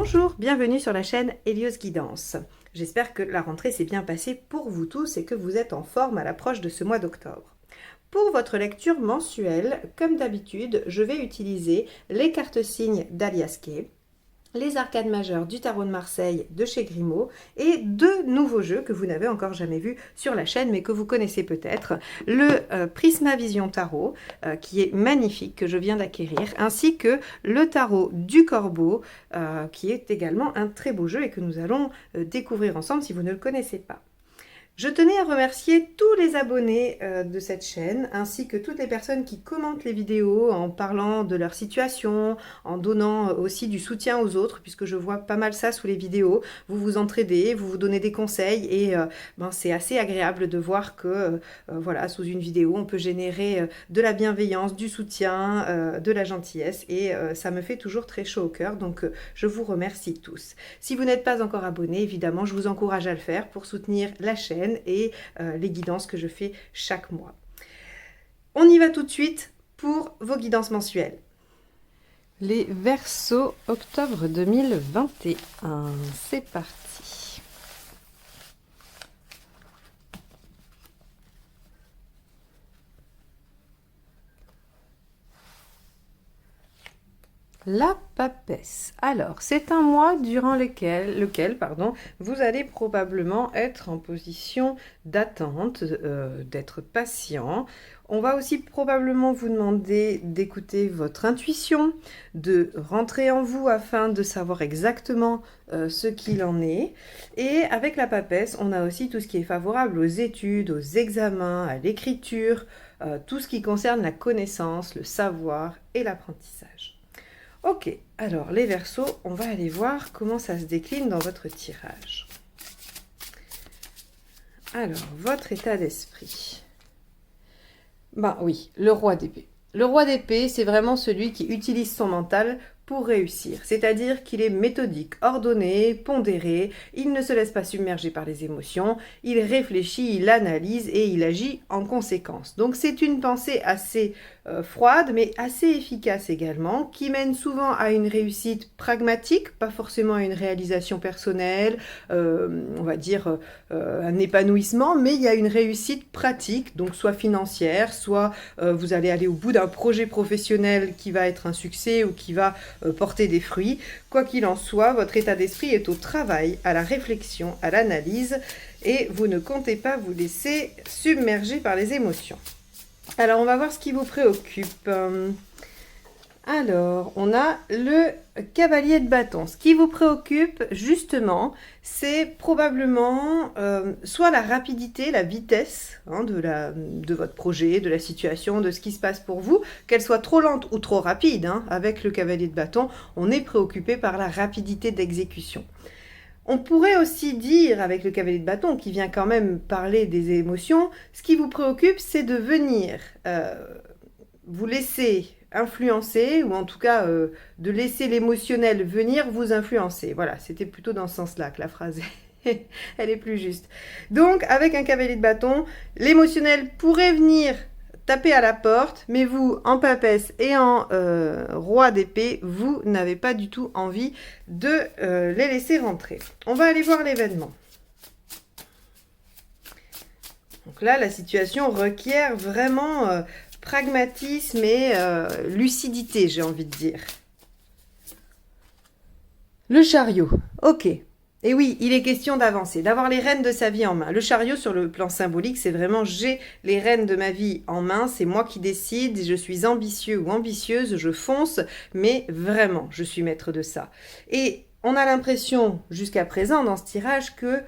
Bonjour, bienvenue sur la chaîne Hélios Guidance. J'espère que la rentrée s'est bien passée pour vous tous et que vous êtes en forme à l'approche de ce mois d'octobre. Pour votre lecture mensuelle, comme d'habitude, je vais utiliser les cartes signes d'Alias Kay, les arcades majeures du tarot de Marseille de chez Grimaud et deux nouveaux jeux que vous n'avez encore jamais vus sur la chaîne mais que vous connaissez peut-être. Le Prisma Vision Tarot qui est magnifique, que je viens d'acquérir, ainsi que le tarot du Corbeau qui est également un très beau jeu et que nous allons découvrir ensemble si vous ne le connaissez pas. Je tenais à remercier tous les abonnés de cette chaîne, ainsi que toutes les personnes qui commentent les vidéos en parlant de leur situation, en donnant aussi du soutien aux autres, puisque je vois pas mal ça sous les vidéos. Vous vous entraidez, vous vous donnez des conseils et c'est assez agréable de voir que voilà, sous une vidéo, on peut générer de la bienveillance, du soutien, de la gentillesse et ça me fait toujours très chaud au cœur. Donc je vous remercie tous. Si vous n'êtes pas encore abonné, évidemment, je vous encourage à le faire pour soutenir la chaîne et les guidances que je fais chaque mois. On y va tout de suite pour vos guidances mensuelles. Les Verseaux, octobre 2021. C'est parti. La papesse. Alors, c'est un mois durant lequel vous allez probablement être en position d'attente, d'être patient. On va aussi probablement vous demander d'écouter votre intuition, de rentrer en vous afin de savoir exactement ce qu'il en est. Et avec la papesse, on a aussi tout ce qui est favorable aux études, aux examens, à l'écriture, tout ce qui concerne la connaissance, le savoir et l'apprentissage. Ok, alors les Verseaux, on va aller voir comment ça se décline dans votre tirage. Alors, votre état d'esprit. Ben oui, le roi d'épée. Le roi d'épée, c'est vraiment celui qui utilise son mental pour réussir. C'est-à-dire qu'il est méthodique, ordonné, pondéré, il ne se laisse pas submerger par les émotions, il réfléchit, il analyse et il agit en conséquence. Donc c'est une pensée assez froide, mais assez efficace également, qui mène souvent à une réussite pragmatique, pas forcément à une réalisation personnelle, on va dire un épanouissement, mais il y a une réussite pratique, donc soit financière, soit vous allez aller au bout d'un projet professionnel qui va être un succès ou qui va porter des fruits. Quoi qu'il en soit, votre état d'esprit est au travail, à la réflexion, à l'analyse, et vous ne comptez pas vous laisser submerger par les émotions. Alors, on va voir ce qui vous préoccupe. Alors, on a le cavalier de bâton. Ce qui vous préoccupe, justement, c'est probablement soit la rapidité, la vitesse de votre projet, de la situation, de ce qui se passe pour vous, qu'elle soit trop lente ou trop rapide. Avec le cavalier de bâton, on est préoccupé par la rapidité d'exécution. On pourrait aussi dire, avec le cavalier de bâton, qui vient quand même parler des émotions, ce qui vous préoccupe, c'est de venir vous laisser influencer, ou en tout cas de laisser l'émotionnel venir vous influencer. Voilà, c'était plutôt dans ce sens-là que la phrase elle est plus juste. Donc, avec un cavalier de bâton, l'émotionnel pourrait venir taper à la porte, mais vous, en papesse et en roi d'épée, vous n'avez pas du tout envie de les laisser rentrer. On va aller voir l'événement. Donc là, la situation requiert vraiment pragmatisme et lucidité, j'ai envie de dire. Le chariot, ok. Et oui, il est question d'avancer, d'avoir les rênes de sa vie en main. Le chariot, sur le plan symbolique, c'est vraiment j'ai les rênes de ma vie en main, c'est moi qui décide, je suis ambitieux ou ambitieuse, je fonce, mais vraiment, je suis maître de ça. Et on a l'impression, jusqu'à présent, dans ce tirage, que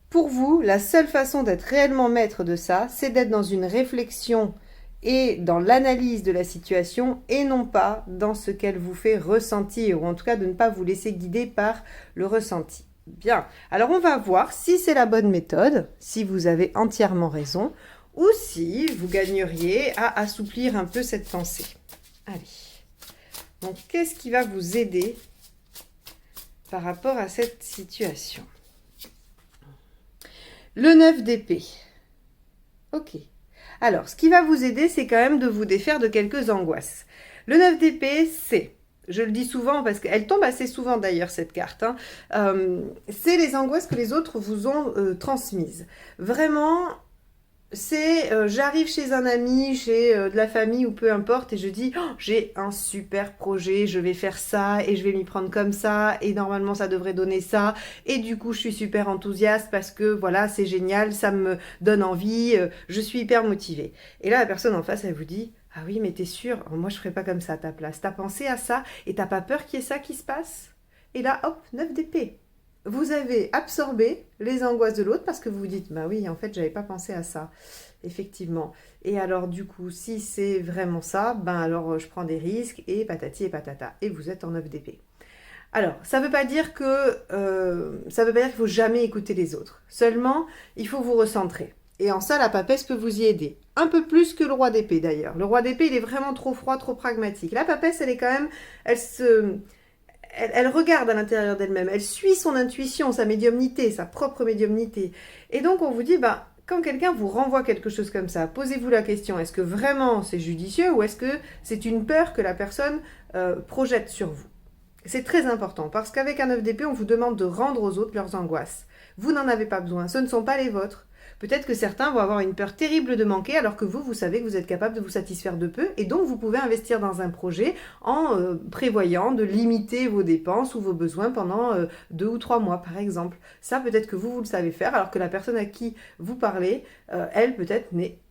pour vous, la seule façon d'être réellement maître de ça, c'est d'être dans une réflexion et dans l'analyse de la situation et non pas dans ce qu'elle vous fait ressentir, ou en tout cas de ne pas vous laisser guider par le ressenti. Bien, alors on va voir si c'est la bonne méthode, si vous avez entièrement raison, ou si vous gagneriez à assouplir un peu cette pensée. Allez, donc qu'est-ce qui va vous aider par rapport à cette situation? Le 9 d'épée. Ok. Alors, ce qui va vous aider, c'est quand même de vous défaire de quelques angoisses. Le 9 d'épée, c'est Je le dis souvent parce qu'elle tombe assez souvent d'ailleurs cette carte, hein. C'est les angoisses que les autres vous ont transmises. Vraiment, c'est j'arrive chez un ami, chez de la famille ou peu importe et je dis oh, j'ai un super projet, je vais faire ça et je vais m'y prendre comme ça et normalement ça devrait donner ça et du coup je suis super enthousiaste parce que voilà c'est génial, ça me donne envie, je suis hyper motivée. Et là la personne en face elle vous dit ah oui mais t'es sûre, moi je ferais pas comme ça à ta place, t'as pensé à ça et t'as pas peur qu'il y ait ça qui se passe? Et là hop, 9 d'épée. Vous avez absorbé les angoisses de l'autre parce que vous vous dites, bah oui, en fait, j'avais pas pensé à ça, effectivement. Et alors, du coup, si c'est vraiment ça, ben alors je prends des risques et patati et patata. Et vous êtes en 9 d'épée. Alors, ça veut pas dire que ça veut pas dire qu'il faut jamais écouter les autres. Seulement, il faut vous recentrer. Et en ça, la papesse peut vous y aider. Un peu plus que le roi d'épée d'ailleurs. Le roi d'épée, il est vraiment trop froid, trop pragmatique. La papesse, elle est quand même, elle regarde à l'intérieur d'elle-même, elle suit son intuition, sa médiumnité, sa propre médiumnité. Et donc on vous dit, bah, quand quelqu'un vous renvoie quelque chose comme ça, posez-vous la question, est-ce que vraiment c'est judicieux ou est-ce que c'est une peur que la personne projette sur vous? C'est très important parce qu'avec un 9 d'épée, on vous demande de rendre aux autres leurs angoisses. Vous n'en avez pas besoin, ce ne sont pas les vôtres. Peut-être que certains vont avoir une peur terrible de manquer alors que vous savez que vous êtes capable de vous satisfaire de peu et donc vous pouvez investir dans un projet en prévoyant de limiter vos dépenses ou vos besoins pendant 2 ou 3 mois par exemple. Ça peut-être que vous le savez faire alors que la personne à qui vous parlez, elle peut-être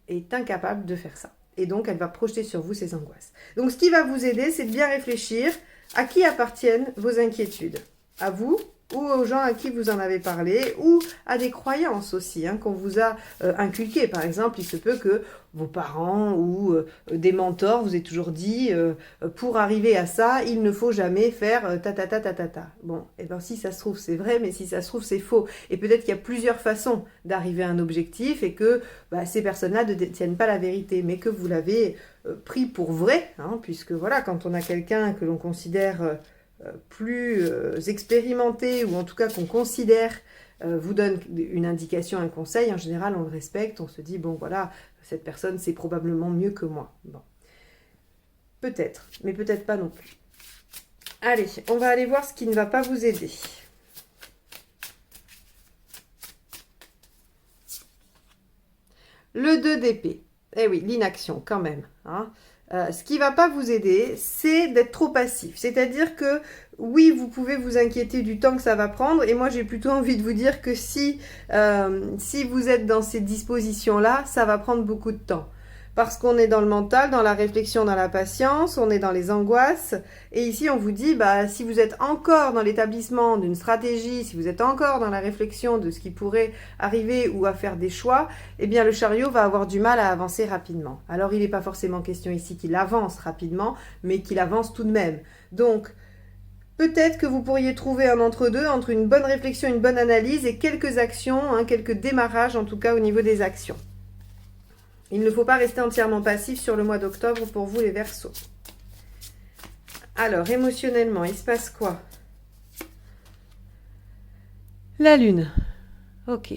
est incapable de faire ça. Et donc elle va projeter sur vous ses angoisses. Donc ce qui va vous aider, c'est de bien réfléchir à qui appartiennent vos inquiétudes. À vous ou aux gens à qui vous en avez parlé, ou à des croyances aussi, hein, qu'on vous a inculquées. Par exemple, il se peut que vos parents ou des mentors vous aient toujours dit pour arriver à ça, il ne faut jamais faire ta ta ta ta ta ta. Bon, et bien si ça se trouve c'est vrai, mais si ça se trouve c'est faux. Et peut-être qu'il y a plusieurs façons d'arriver à un objectif et que ces personnes-là ne détiennent pas la vérité, mais que vous l'avez pris pour vrai, hein, puisque voilà, quand on a quelqu'un que l'on considère plus expérimenté ou en tout cas qu'on considère vous donne une indication, un conseil, en général on le respecte, on se dit bon voilà, cette personne c'est probablement mieux que moi. Bon. Peut-être, mais peut-être pas non plus. Allez, on va aller voir ce qui ne va pas vous aider. Le 2 d'épée. Eh oui, l'inaction quand même, hein. Ce qui ne va pas vous aider, c'est d'être trop passif. C'est-à-dire que, oui, vous pouvez vous inquiéter du temps que ça va prendre. Et moi, j'ai plutôt envie de vous dire que si vous êtes dans ces dispositions-là, ça va prendre beaucoup de temps. Parce qu'on est dans le mental, dans la réflexion, dans la patience, on est dans les angoisses. Et ici, on vous dit, si vous êtes encore dans l'établissement d'une stratégie, si vous êtes encore dans la réflexion de ce qui pourrait arriver ou à faire des choix, eh bien, le chariot va avoir du mal à avancer rapidement. Alors, il n'est pas forcément question ici qu'il avance rapidement, mais qu'il avance tout de même. Donc, peut-être que vous pourriez trouver un entre-deux entre une bonne réflexion, une bonne analyse et quelques actions, hein, quelques démarrages en tout cas au niveau des actions. Il ne faut pas rester entièrement passif sur le mois d'octobre pour vous les Verseaux. Alors, émotionnellement, il se passe quoi? La Lune. Ok.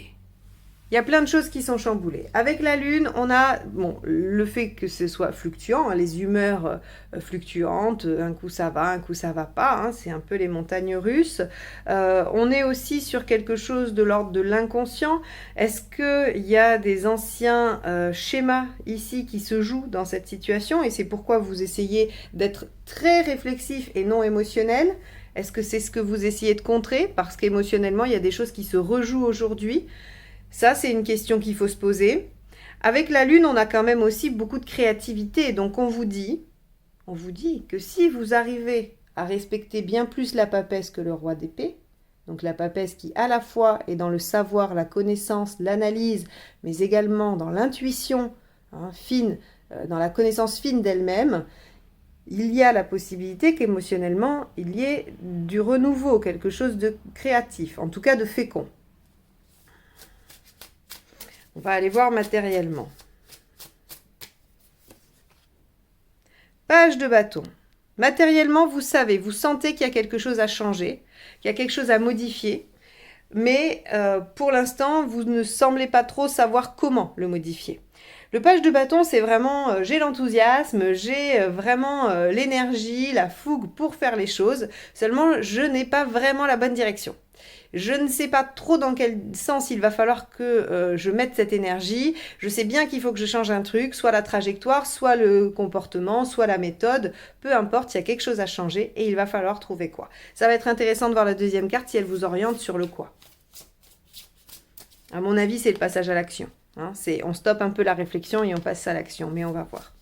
Il y a plein de choses qui sont chamboulées. Avec la Lune, on a le fait que ce soit fluctuant, hein, les humeurs fluctuantes, un coup ça va, un coup ça va pas, hein, c'est un peu les montagnes russes. On est aussi sur quelque chose de l'ordre de l'inconscient. Est-ce qu'il y a des anciens schémas ici qui se jouent dans cette situation et c'est pourquoi vous essayez d'être très réflexif et non émotionnel? Est-ce que c'est ce que vous essayez de contrer? Parce qu'émotionnellement, il y a des choses qui se rejouent aujourd'hui. Ça, c'est une question qu'il faut se poser. Avec la Lune, on a quand même aussi beaucoup de créativité. Donc, on vous dit que si vous arrivez à respecter bien plus la papesse que le roi d'épée, donc la papesse qui à la fois est dans le savoir, la connaissance, l'analyse, mais également dans l'intuition fine, dans la connaissance fine d'elle-même, il y a la possibilité qu'émotionnellement, il y ait du renouveau, quelque chose de créatif, en tout cas de fécond. On va aller voir matériellement. Page de bâton. Matériellement, vous savez, vous sentez qu'il y a quelque chose à changer, qu'il y a quelque chose à modifier, mais pour l'instant, vous ne semblez pas trop savoir comment le modifier. Le page de bâton, c'est vraiment j'ai l'enthousiasme, j'ai vraiment l'énergie, la fougue pour faire les choses. Seulement, je n'ai pas vraiment la bonne direction. Je ne sais pas trop dans quel sens il va falloir que je mette cette énergie. Je sais bien qu'il faut que je change un truc, soit la trajectoire, soit le comportement, soit la méthode. Peu importe, il y a quelque chose à changer et il va falloir trouver quoi. Ça va être intéressant de voir la deuxième carte si elle vous oriente sur le quoi. À mon avis, c'est le passage à l'action. Hein, on stoppe un peu la réflexion et on passe à l'action, mais on va voir.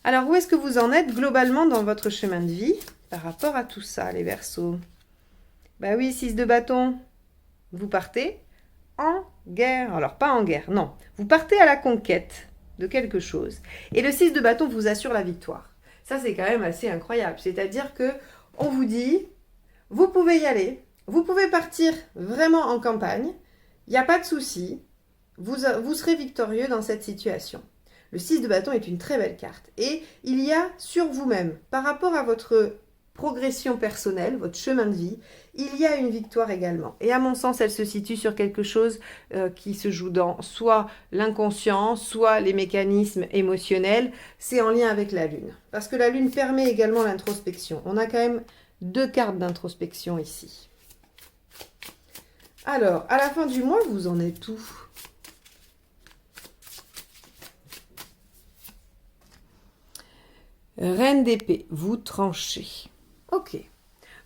Alors, où est-ce que vous en êtes globalement dans votre chemin de vie par rapport à tout ça, les Verseaux? Bah oui, 6 de bâton, vous partez en guerre. Alors, pas en guerre, non. Vous partez à la conquête de quelque chose. Et le 6 de bâton vous assure la victoire. Ça, c'est quand même assez incroyable. C'est-à-dire que on vous dit, vous pouvez y aller, vous pouvez partir vraiment en campagne, il n'y a pas de souci, vous serez victorieux dans cette situation. Le 6 de bâton est une très belle carte. Et il y a sur vous-même, par rapport à votre progression personnelle, votre chemin de vie, il y a une victoire également. Et à mon sens, elle se situe sur quelque chose qui se joue dans soit l'inconscient, soit les mécanismes émotionnels. C'est en lien avec la Lune. Parce que la Lune permet également l'introspection. On a quand même 2 cartes d'introspection ici. Alors, à la fin du mois, vous en êtes où? Reine d'épée, vous tranchez. Ok.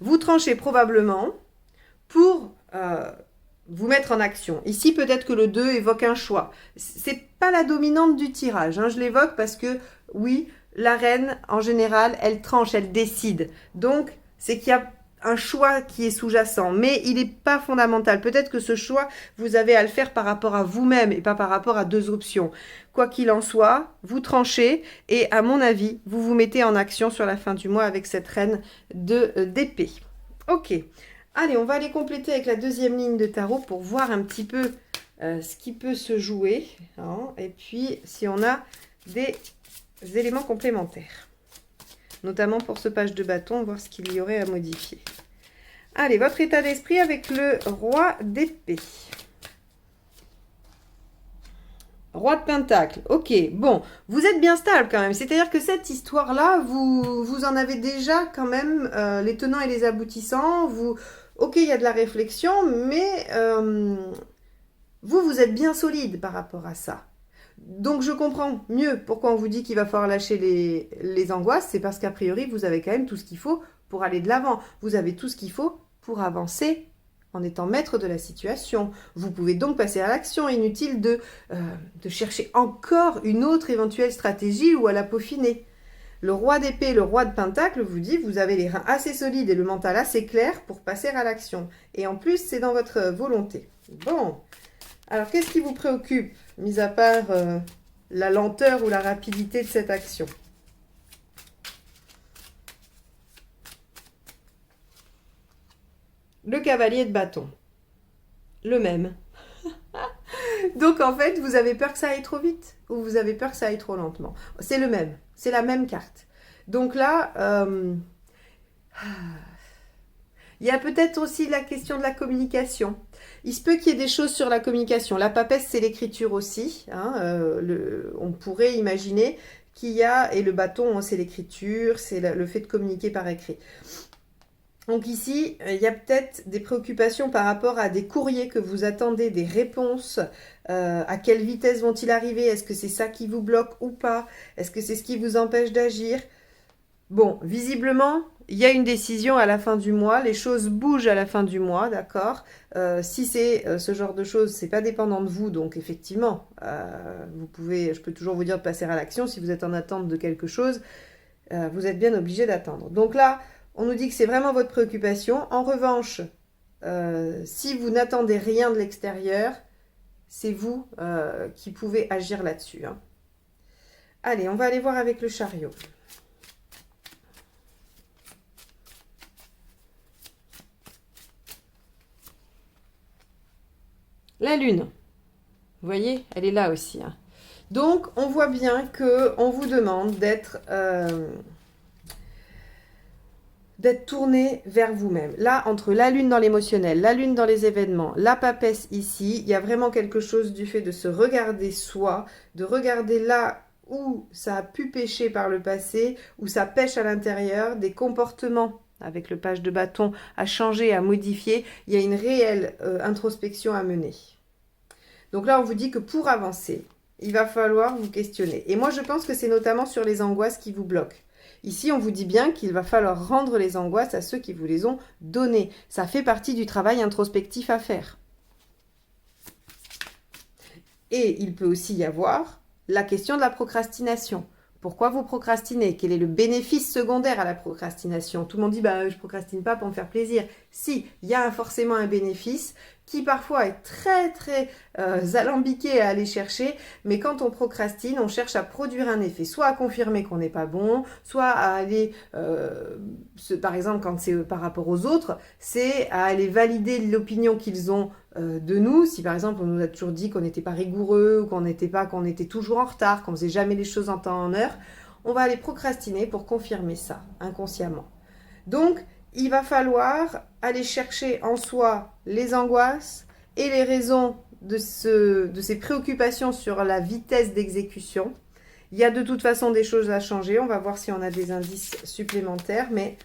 Vous tranchez probablement pour vous mettre en action. Ici, peut-être que le 2 évoque un choix. C'est pas la dominante du tirage. Hein. Je l'évoque parce que, oui, la reine, en général, elle tranche, elle décide. Donc, c'est qu'il y a un choix qui est sous-jacent, mais il n'est pas fondamental. Peut-être que ce choix, vous avez à le faire par rapport à vous-même et pas par rapport à 2 options. Quoi qu'il en soit, vous tranchez et à mon avis, vous vous mettez en action sur la fin du mois avec cette reine d'épée. Ok, allez, on va aller compléter avec la deuxième ligne de tarot pour voir un petit peu ce qui peut se jouer. Hein, et puis, si on a des éléments complémentaires. Notamment pour ce page de bâton, voir ce qu'il y aurait à modifier. Allez, votre état d'esprit avec le roi d'épée. Roi de pentacle, ok, bon, vous êtes bien stable quand même, c'est-à-dire que cette histoire-là, vous en avez déjà quand même les tenants et les aboutissants, ok, il y a de la réflexion, mais vous êtes bien solide par rapport à ça. Donc je comprends mieux pourquoi on vous dit qu'il va falloir lâcher les angoisses, c'est parce qu'a priori vous avez quand même tout ce qu'il faut pour aller de l'avant. Vous avez tout ce qu'il faut pour avancer en étant maître de la situation. Vous pouvez donc passer à l'action, inutile de chercher encore une autre éventuelle stratégie ou à la peaufiner. Le roi d'épée, le roi de pentacle vous dit vous avez les reins assez solides et le mental assez clair pour passer à l'action. Et en plus c'est dans votre volonté. Bon, alors qu'est-ce qui vous préoccupe, mis à part la lenteur ou la rapidité de cette action? Le cavalier de bâton. Le même. Donc en fait, vous avez peur que ça aille trop vite ou vous avez peur que ça aille trop lentement. C'est le même. C'est la même carte. Donc là, il y a peut-être aussi la question de la communication. Il se peut qu'il y ait des choses sur la communication. La papesse, c'est l'écriture aussi. Hein, on pourrait imaginer qu'il y a, et le bâton, c'est l'écriture, c'est le fait de communiquer par écrit. Donc ici, il y a peut-être des préoccupations par rapport à des courriers que vous attendez, des réponses. À quelle vitesse vont-ils arriver? Est-ce que c'est ça qui vous bloque ou pas? Est-ce que c'est ce qui vous empêche d'agir? Bon, visiblement, il y a une décision à la fin du mois. Les choses bougent à la fin du mois, d'accord? Si c'est ce genre de choses, c'est pas dépendant de vous. Donc effectivement, je peux toujours vous dire de passer à l'action. Si vous êtes en attente de quelque chose, vous êtes bien obligé d'attendre. Donc là, on nous dit que c'est vraiment votre préoccupation. En revanche, si vous n'attendez rien de l'extérieur, c'est vous qui pouvez agir là-dessus. Hein. Allez, on va aller voir avec le chariot. La lune, vous voyez, elle est là aussi. Hein. Donc, on voit bien qu'on vous demande d'être tourné vers vous-même. Là, entre la lune dans l'émotionnel, la lune dans les événements, la papesse ici, il y a vraiment quelque chose du fait de se regarder soi, de regarder là où ça a pu pêcher par le passé, où ça pêche à l'intérieur, des comportements avec le page de bâton à changer, à modifier. Il y a une réelle introspection à mener. Donc là, on vous dit que pour avancer, il va falloir vous questionner. Et moi, je pense que c'est notamment sur les angoisses qui vous bloquent. Ici, on vous dit bien qu'il va falloir rendre les angoisses à ceux qui vous les ont données. Ça fait partie du travail introspectif à faire. Et il peut aussi y avoir la question de la procrastination. Pourquoi vous procrastinez? Quel est le bénéfice secondaire à la procrastination? Tout le monde dit bah, je ne procrastine pas pour me faire plaisir. Si, il y a forcément un bénéfice qui parfois est très très alambiqué à aller chercher, mais quand on procrastine, on cherche à produire un effet, soit à confirmer qu'on n'est pas bon, soit à aller, par exemple quand c'est par rapport aux autres, c'est à aller valider l'opinion qu'ils ont de nous. Si par exemple on nous a toujours dit qu'on n'était pas rigoureux, ou qu'on était toujours en retard, qu'on faisait jamais les choses en temps en heure, on va aller procrastiner pour confirmer ça inconsciemment. Donc il va falloir aller chercher en soi les angoisses et les raisons de ces préoccupations sur la vitesse d'exécution. Il y a de toute façon des choses à changer. On va voir si on a des indices supplémentaires, mais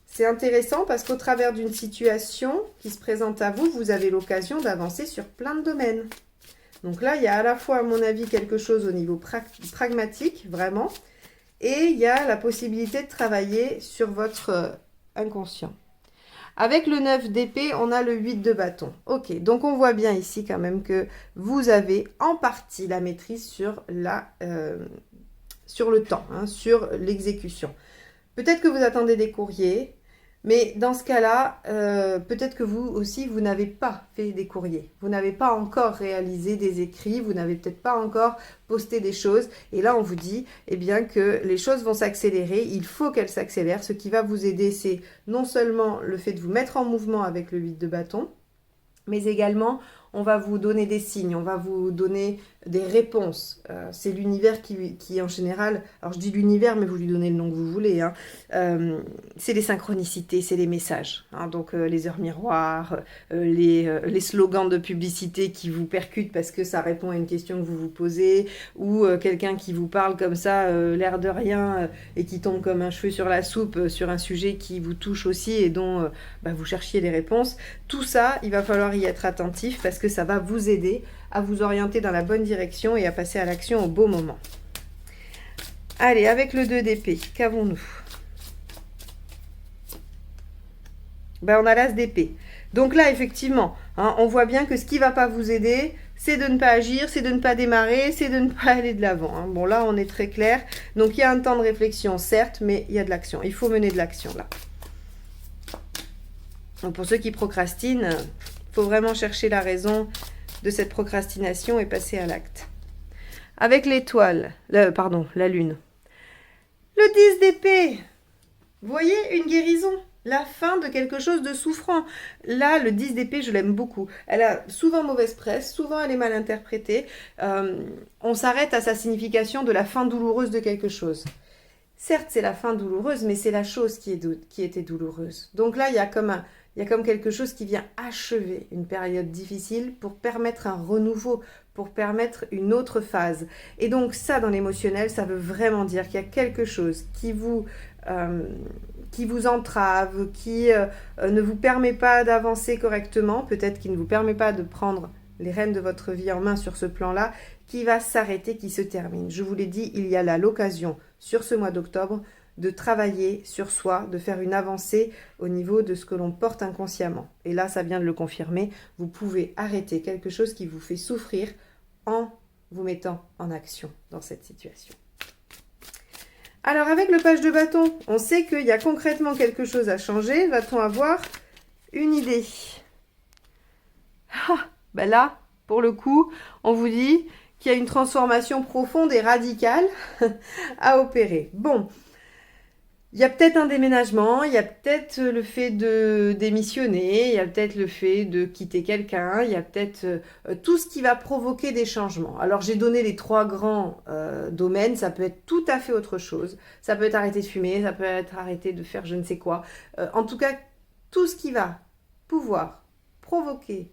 c'est intéressant parce qu'au travers d'une situation qui se présente à vous, vous avez l'occasion d'avancer sur plein de domaines. Donc là, il y a à la fois, à mon avis, quelque chose au niveau pragmatique, vraiment, et il y a la possibilité de travailler sur votre inconscient. Avec le 9 d'épée, on a le 8 de bâton. Ok, donc on voit bien ici quand même que vous avez en partie la maîtrise sur le temps, hein, sur l'exécution. Peut-être que vous attendez des courriers, mais dans ce cas-là, peut-être que vous aussi, vous n'avez pas fait des courriers. Vous n'avez pas encore réalisé des écrits, vous n'avez peut-être pas encore posté des choses. Et là, on vous dit eh bien, que les choses vont s'accélérer, il faut qu'elles s'accélèrent. Ce qui va vous aider, c'est non seulement le fait de vous mettre en mouvement avec le 8 de bâton, mais également, on va vous donner des signes, on va vous donner des réponses. C'est l'univers qui, en général, alors je dis l'univers, mais vous lui donnez le nom que vous voulez, hein. C'est les synchronicités, c'est les messages. Hein. Donc les heures miroirs, les slogans de publicité qui vous percutent parce que ça répond à une question que vous vous posez, ou quelqu'un qui vous parle comme ça, l'air de rien, et qui tombe comme un cheveu sur la soupe sur un sujet qui vous touche aussi et dont vous cherchiez les réponses. Tout ça, il va falloir y être attentif parce que ça va vous aider à vous orienter dans la bonne direction et à passer à l'action au bon moment. Allez, avec le 2 d'épée, qu'avons-nous? On a l'as d'épée. Donc là, effectivement, hein, on voit bien que ce qui ne va pas vous aider, c'est de ne pas agir, c'est de ne pas démarrer, c'est de ne pas aller de l'avant. Hein. Bon, là, on est très clair. Donc, il y a un temps de réflexion, certes, mais il y a de l'action. Il faut mener de l'action, là. Donc, pour ceux qui procrastinent, il faut vraiment chercher la raison de cette procrastination et passer à l'acte. Avec l'étoile, la lune. Le 10 d'épée. Vous voyez, une guérison. La fin de quelque chose de souffrant. Là, le 10 d'épée, je l'aime beaucoup. Elle a souvent mauvaise presse, souvent elle est mal interprétée. On s'arrête à sa signification de la fin douloureuse de quelque chose. Certes, c'est la fin douloureuse, mais c'est la chose qui était douloureuse. Donc là, il y a comme quelque chose qui vient achever une période difficile pour permettre un renouveau, pour permettre une autre phase. Et donc ça, dans l'émotionnel, ça veut vraiment dire qu'il y a quelque chose qui vous entrave, qui ne vous permet pas d'avancer correctement, peut-être qui ne vous permet pas de prendre les rênes de votre vie en main sur ce plan-là, qui va s'arrêter, qui se termine. Je vous l'ai dit, il y a là l'occasion, sur ce mois d'octobre, de travailler sur soi, de faire une avancée au niveau de ce que l'on porte inconsciemment. Et là, ça vient de le confirmer, vous pouvez arrêter quelque chose qui vous fait souffrir en vous mettant en action dans cette situation. Alors, avec le page de bâton, on sait qu'il y a concrètement quelque chose à changer. Va-t-on avoir une idée? Là, pour le coup, on vous dit qu'il y a une transformation profonde et radicale à opérer. Bon, Il y a peut-être un déménagement, il y a peut-être le fait de démissionner, il y a peut-être le fait de quitter quelqu'un, il y a peut-être tout ce qui va provoquer des changements. Alors j'ai donné les 3 grands domaines, ça peut être tout à fait autre chose. Ça peut être arrêter de fumer, ça peut être arrêter de faire je ne sais quoi. En tout cas, tout ce qui va pouvoir provoquer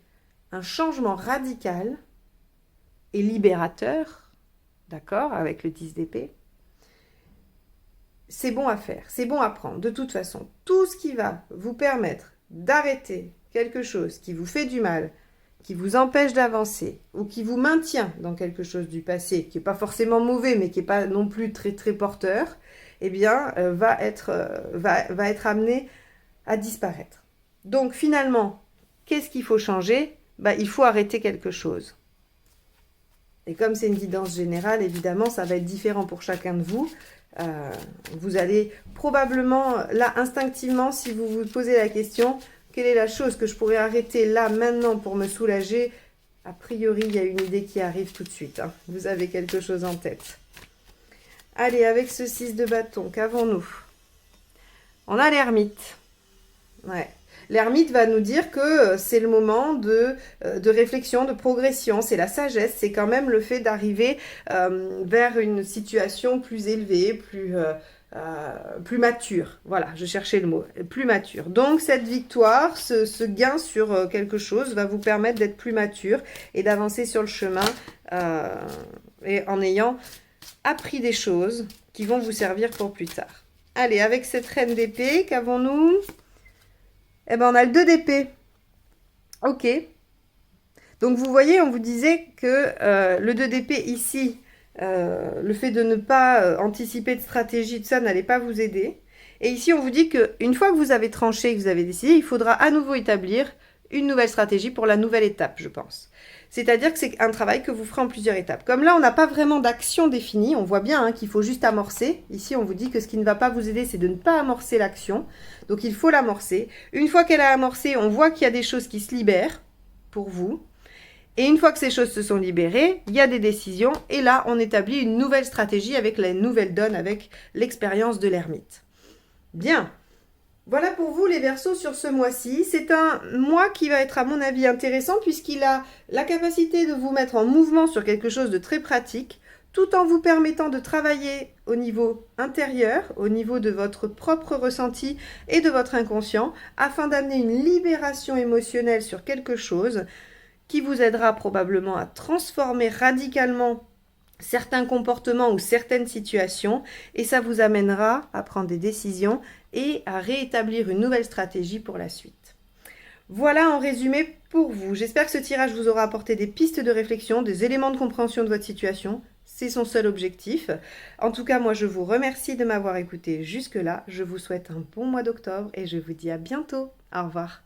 un changement radical et libérateur, d'accord, avec le 10 d'épée, c'est bon à faire, c'est bon à prendre. De toute façon, tout ce qui va vous permettre d'arrêter quelque chose qui vous fait du mal, qui vous empêche d'avancer ou qui vous maintient dans quelque chose du passé, qui n'est pas forcément mauvais, mais qui n'est pas non plus très très porteur, eh bien, va être amené à disparaître. Donc finalement, qu'est-ce qu'il faut changer? Il faut arrêter quelque chose. Et comme c'est une guidance générale, évidemment, ça va être différent pour chacun de vous. Vous allez probablement, là, instinctivement, si vous vous posez la question, quelle est la chose que je pourrais arrêter là, maintenant, pour me soulager? A priori, il y a une idée qui arrive tout de suite. Hein. Vous avez quelque chose en tête. Allez, avec ce 6 de bâton, qu'avons-nous? On a l'ermite. Ouais. L'ermite va nous dire que c'est le moment de réflexion, de progression, c'est la sagesse, c'est quand même le fait d'arriver vers une situation plus élevée, plus mature. Voilà, je cherchais le mot, plus mature. Donc cette victoire, ce gain sur quelque chose va vous permettre d'être plus mature et d'avancer sur le chemin et en ayant appris des choses qui vont vous servir pour plus tard. Allez, avec cette reine d'épée, qu'avons-nous ? Eh bien, on a le 2 d'épée. Ok. Donc, vous voyez, on vous disait que le 2 d'épée ici, le fait de ne pas anticiper de stratégie, tout ça, n'allait pas vous aider. Et ici, on vous dit qu'une fois que vous avez tranché, que vous avez décidé, il faudra à nouveau établir une nouvelle stratégie pour la nouvelle étape, je pense. C'est-à-dire que c'est un travail que vous ferez en plusieurs étapes. Comme là, on n'a pas vraiment d'action définie, on voit bien qu'il faut juste amorcer. Ici, on vous dit que ce qui ne va pas vous aider, c'est de ne pas amorcer l'action. Donc, il faut l'amorcer. Une fois qu'elle a amorcé, on voit qu'il y a des choses qui se libèrent pour vous. Et une fois que ces choses se sont libérées, il y a des décisions. Et là, on établit une nouvelle stratégie avec la nouvelle donne, avec l'expérience de l'ermite. Bien. Voilà pour vous les Verseaux sur ce mois-ci. C'est un mois qui va être à mon avis intéressant puisqu'il a la capacité de vous mettre en mouvement sur quelque chose de très pratique tout en vous permettant de travailler au niveau intérieur, au niveau de votre propre ressenti et de votre inconscient afin d'amener une libération émotionnelle sur quelque chose qui vous aidera probablement à transformer radicalement certains comportements ou certaines situations et ça vous amènera à prendre des décisions et à rétablir une nouvelle stratégie pour la suite. Voilà en résumé pour vous. J'espère que ce tirage vous aura apporté des pistes de réflexion, des éléments de compréhension de votre situation. C'est son seul objectif. En tout cas, moi, je vous remercie de m'avoir écouté jusque-là. Je vous souhaite un bon mois d'octobre et je vous dis à bientôt. Au revoir.